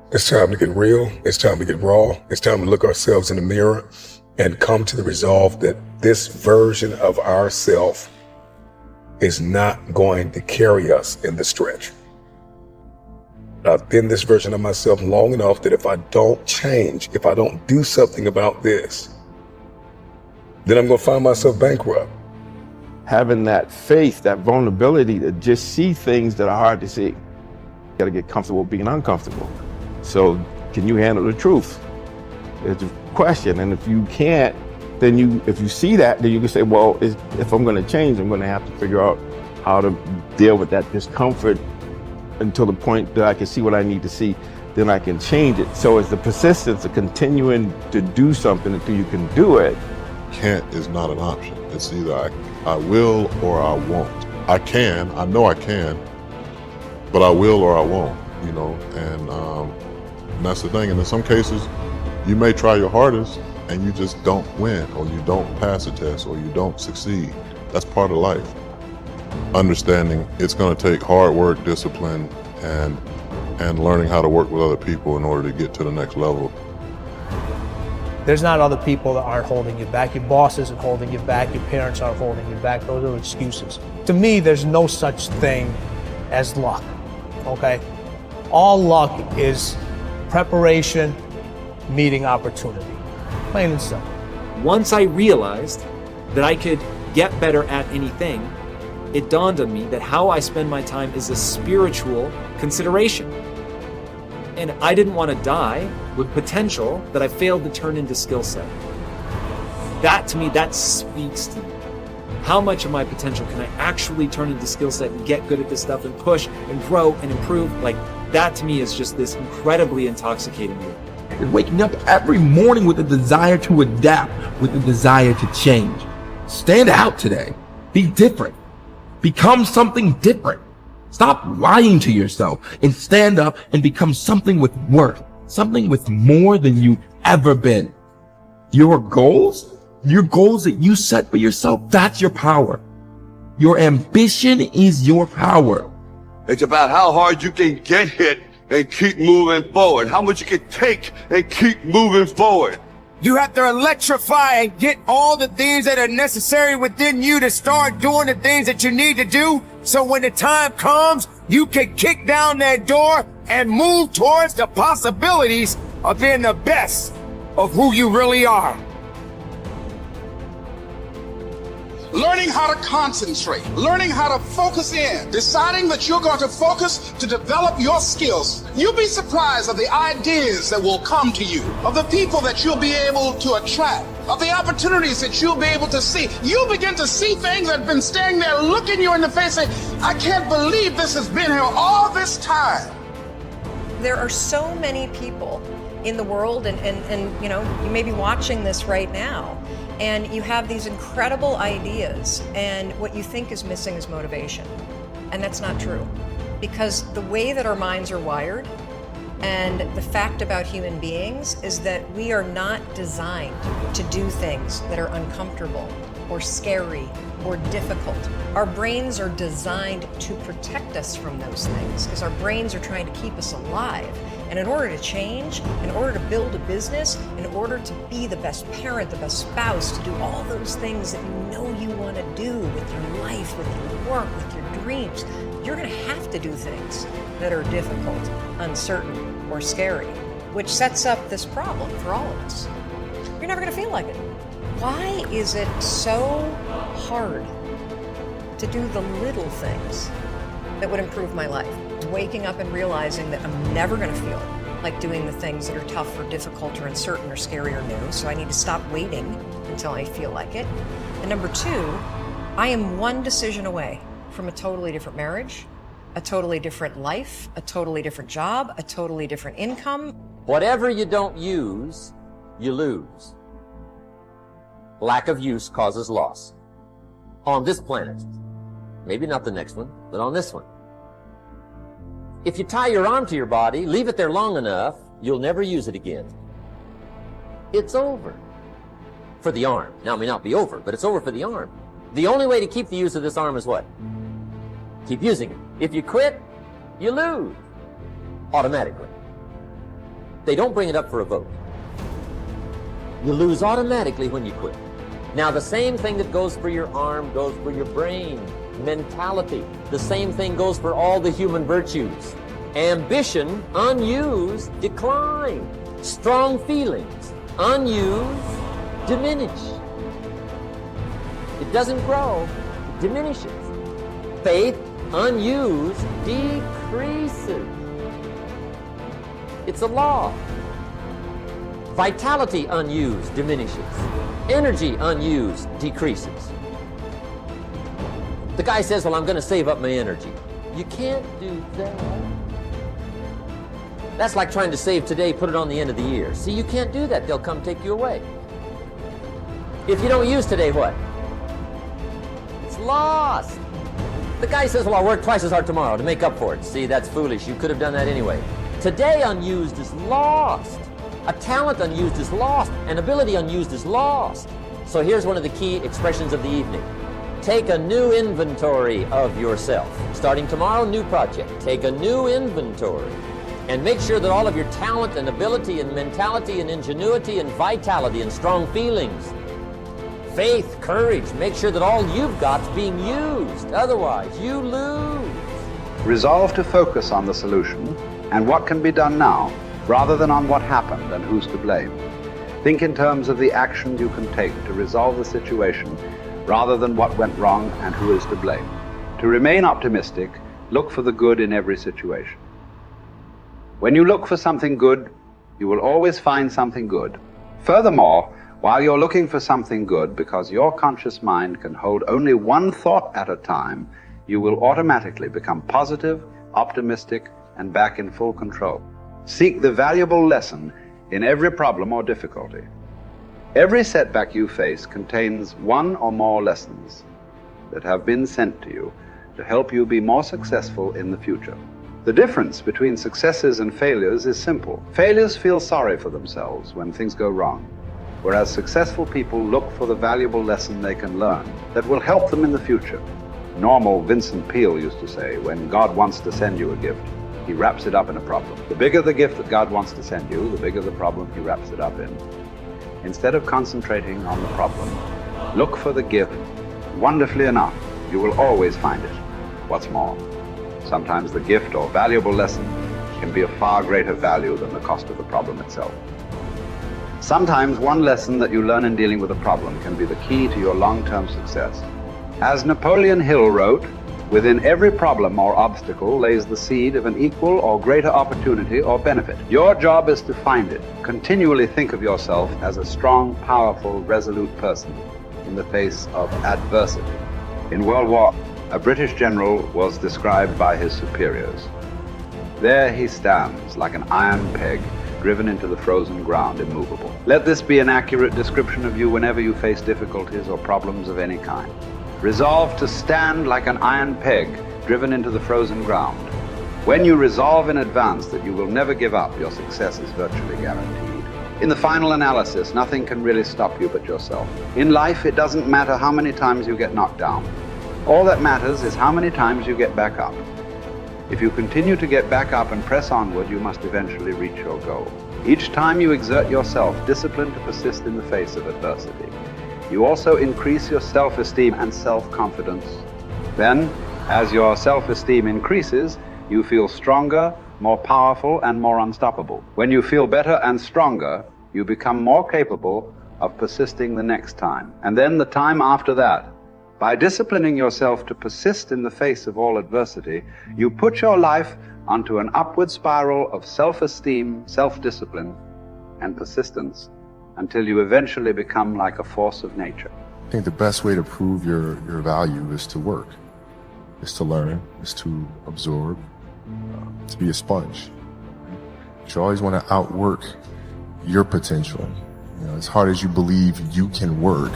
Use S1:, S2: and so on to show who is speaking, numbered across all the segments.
S1: It's time to get real. It's time to get raw. It's time to look ourselves in the mirror and come to the resolve that this version of ourself is not going to carry us in the stretch. I've been this version of myself long enough that if I don't change, if I don't do something about this, then I'm going to find myself bankrupt.
S2: Having that faith, that vulnerability to just see things that are hard to see. You got to get comfortable being uncomfortable. So can you handle the truth? It's a question. And if you can't, then if you see that, then you can say, well, if I'm going to change, I'm going to have to figure out how to deal with that discomfort until the point that I can see what I need to see, then I can change it. So it's the persistence of continuing to do something until you can do it.
S3: Can't is not an option. It's either I will or I won't. I can, I know I can, but I will or I won't, you know, and that's the thing. And in some cases, you may try your hardest and you just don't win, or you don't pass a test, or you don't succeed. That's part of life. Understanding it's going to take hard work, discipline, and learning how to work with other people in order to get to the next level.
S4: There's not other people that aren't holding you back. Your boss isn't holding you back. Your parents aren't holding you back. Those are excuses. To me, there's no such thing as luck, okay? All luck is preparation meeting opportunity, plain and simple.
S5: Once I realized that I could get better at anything, it dawned on me that how I spend my time is a spiritual consideration. And I didn't want to die with potential that I failed to turn into skill set. That to me, that speaks to me. How much of my potential can I actually turn into skill set and get good at this stuff and push and grow and improve? Like, that to me is just this incredibly intoxicating thing.
S6: Is waking up every morning with a desire to adapt, with a desire to change. Stand out today. Be different. Become something different. Stop lying to yourself and stand up and become something with worth, something with more than you've ever been. Your goals that you set for yourself, that's your power. Your ambition is your power.
S7: It's about how hard you can get hit and keep moving forward. How much you can take and keep moving forward.
S8: You have to electrify and get all the things that are necessary within you to start doing the things that you need to do. So when the time comes, you can kick down that door and move towards the possibilities of being the best of who you really are.
S9: Learning how to concentrate, learning how to focus in, deciding that you're going to focus to develop your skills. You'll be surprised of the ideas that will come to you, of the people that you'll be able to attract, of the opportunities that you'll be able to see. You'll begin to see things that have been standing there looking you in the face saying, I can't believe this has been here all this time.
S10: There are so many people in the world and you know, you may be watching this right now, and you have these incredible ideas, and what you think is missing is motivation. And that's not true. Because the way that our minds are wired, and the fact about human beings, is that we are not designed to do things that are uncomfortable or scary or difficult. Our brains are designed to protect us from those things, because our brains are trying to keep us alive. And in order to change, in order to build a business, in order to be the best parent, the best spouse, to do all those things that you know you want to do with your life, with your work, with your dreams, you're going to have to do things that are difficult, uncertain, or scary, which sets up this problem for all of us. You're never going to feel like it. Why is it so hard to do the little things that would improve my life? Waking up and realizing that I'm never going to feel like doing the things that are tough or difficult or uncertain or scary or new, so I need to stop waiting until I feel like it. And number two, I am one decision away from a totally different marriage, a totally different life, a totally different job, a totally different income.
S11: Whatever you don't use, you lose. Lack of use causes loss. On this planet. Maybe not the next one, but on this one. If you tie your arm to your body, leave it there long enough, you'll never use it again. It's over. For the arm. Now, it may not be over, but it's over for the arm. The only way to keep the use of this arm is what? Keep using it. If you quit, you lose. Automatically. They don't bring it up for a vote. You lose automatically when you quit. Now, the same thing that goes for your arm goes for your brain, mentality. The same thing goes for all the human virtues. Ambition, unused, decline. Strong feelings, unused, diminish. It doesn't grow, it diminishes. Faith, unused, decreases. It's a law. Vitality, unused, diminishes. Energy, unused, decreases. The guy says, well, I'm going to save up my energy. You can't do that. That's like trying to save today, put it on the end of the year. See, you can't do that. They'll come take you away. If you don't use today, what? It's lost. The guy says, well, I'll work twice as hard tomorrow to make up for it. See, that's foolish. You could have done that anyway. Today unused is lost. A talent unused is lost. An ability unused is lost. So here's one of the key expressions of the evening. Take a new inventory of yourself. Starting tomorrow, new project. Take a new inventory. And make sure that all of your talent and ability and mentality and ingenuity and vitality and strong feelings, faith, courage, make sure that all you've got's being used. Otherwise, you lose.
S12: Resolve to focus on the solution and what can be done now, rather than on what happened and who's to blame. Think in terms of the actions you can take to resolve the situation, rather than what went wrong and who is to blame. To remain optimistic, look for the good in every situation. When you look for something good, you will always find something good. Furthermore, while you're looking for something good, because your conscious mind can hold only one thought at a time, you will automatically become positive, optimistic, and back in full control. Seek the valuable lesson in every problem or difficulty. Every setback you face contains one or more lessons that have been sent to you to help you be more successful in the future. The difference between successes and failures is simple. Failures feel sorry for themselves when things go wrong, whereas successful people look for the valuable lesson they can learn that will help them in the future. Normal Vincent Peale used to say, when God wants to send you a gift, he wraps it up in a problem. The bigger the gift that God wants to send you, the bigger the problem he wraps it up in. Instead of concentrating on the problem, look for the gift. Wonderfully enough, you will always find it. What's more, sometimes the gift or valuable lesson can be of far greater value than the cost of the problem itself. Sometimes one lesson that you learn in dealing with a problem can be the key to your long-term success. As Napoleon Hill wrote, within every problem or obstacle lays the seed of an equal or greater opportunity or benefit. Your job is to find it. Continually think of yourself as a strong, powerful, resolute person in the face of adversity. In World War, a British general was described by his superiors. There he stands like an iron peg driven into the frozen ground, immovable. Let this be an accurate description of you whenever you face difficulties or problems of any kind. Resolve to stand like an iron peg driven into the frozen ground. When you resolve in advance that you will never give up, your success is virtually guaranteed. In the final analysis, nothing can really stop you but yourself. In life, it doesn't matter how many times you get knocked down. All that matters is how many times you get back up. If you continue to get back up and press onward, you must eventually reach your goal. Each time you exert yourself, discipline to persist in the face of adversity, you also increase your self-esteem and self-confidence. Then, as your self-esteem increases, you feel stronger, more powerful, and more unstoppable. When you feel better and stronger, you become more capable of persisting the next time, and then the time after that. By disciplining yourself to persist in the face of all adversity, you put your life onto an upward spiral of self-esteem, self-discipline, and persistence until you eventually become like a force of nature.
S3: I think the best way to prove your value is to work, is to learn, is to absorb, to be a sponge. You always want to outwork your potential
S13: You know, as hard as you believe you can work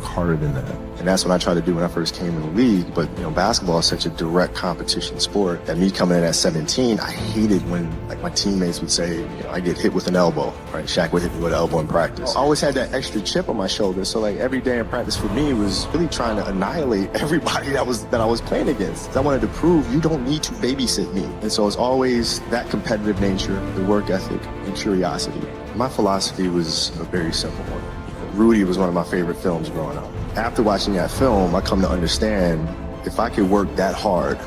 S13: harder than that.
S14: And that's what I tried to do when I first came in the league. But, you know, basketball is such a direct competition sport that me coming in at 17, I hated when, like, my teammates would say, you know, I get hit with an elbow, right? Shaq would hit me with an elbow in practice. I always had that extra chip on my shoulder. So, like, every day in practice for me was really trying to annihilate everybody that I was playing against. I wanted to prove you don't need to babysit me. And so it's always that competitive nature, the work ethic, and curiosity. My philosophy was a very simple one. Rudy was one of my favorite films growing up. After watching that film, I come to understand if I could work that hard,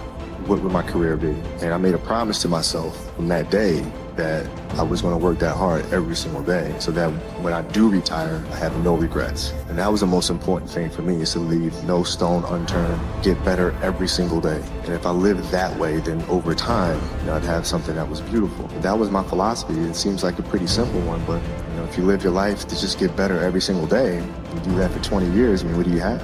S14: what would my career be? And I made a promise to myself from that day that I was going to work that hard every single day so that when I do retire, I have no regrets. And that was the most important thing for me, is to leave no stone unturned, get better every single day. And if I lived that way, then over time, you know, I'd have something that was beautiful. That was my philosophy. It seems like a pretty simple one, but you know, if you live your life to just get better every single day, you do that for 20 years, I mean, what do you have?